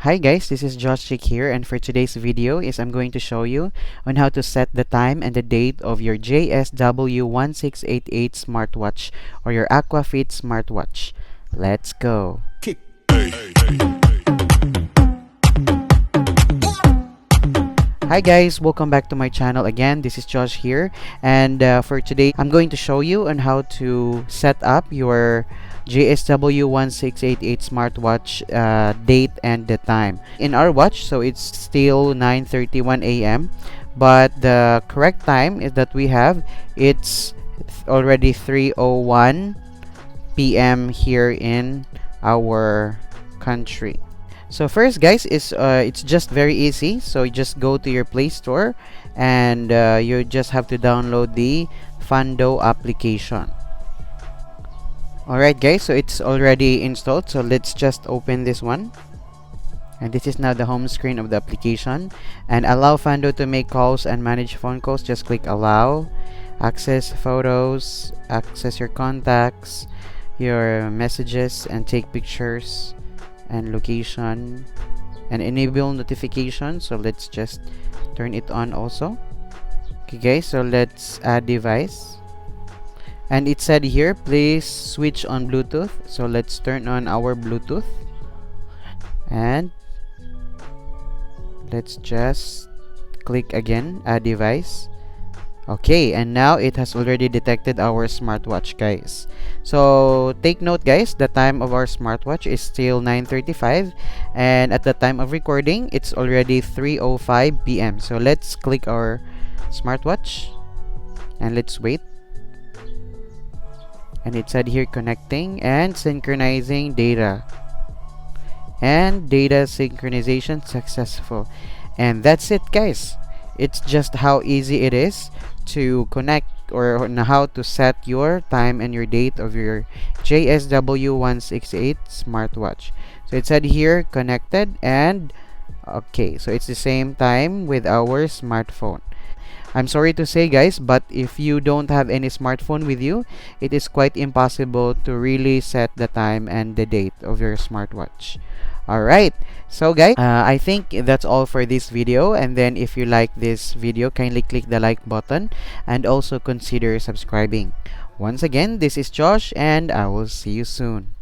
Hi guys, this is Josh here, and for today's video I'm going to show you on how to set the time and the date of your JSW1688 smartwatch or your Aqua smartwatch. Let's go. Hi guys, welcome back to my channel again. This is Josh here, and for today I'm going to show you on how to set up your JSW1688 smartwatch date and the time in our watch. So it's still 9:31 a.m. but the correct time is that we have it's already 3:01 p.m. here in our country. So first guys is it's just very easy. So you just go to your Play Store and you just have to download the Fundo application. Alright guys, so it's already installed, so let's just open this one. And this is now the home screen of the application. And allow Fundo to make calls and manage phone calls. Just click allow. Access photos, access your contacts, your messages, and take pictures and location, and enable notifications. So let's just turn it on also. Okay guys, so let's add device, and it said here please switch on Bluetooth. So let's turn on our Bluetooth, and let's just click again add device. Okay, and now it has already detected our smartwatch guys. So take note guys, the time of our smartwatch is still 9:35, and at the time of recording it's already 3:05 p.m. So let's click our smartwatch and let's wait. And it said here connecting and synchronizing data, and data synchronization successful. And that's it guys. It's just how easy it is to connect or on how to set your time and your date of your JSW1688 smartwatch. So it said here connected, and okay, so it's the same time with our smartphone. I'm sorry to say guys, but if you don't have any smartphone with you, it is quite impossible to really set the time and the date of your smartwatch. Alright, so guys, I think that's all for this video. And then if you like this video, kindly click the like button and also consider subscribing. Once again, this is Josh, and I will see you soon.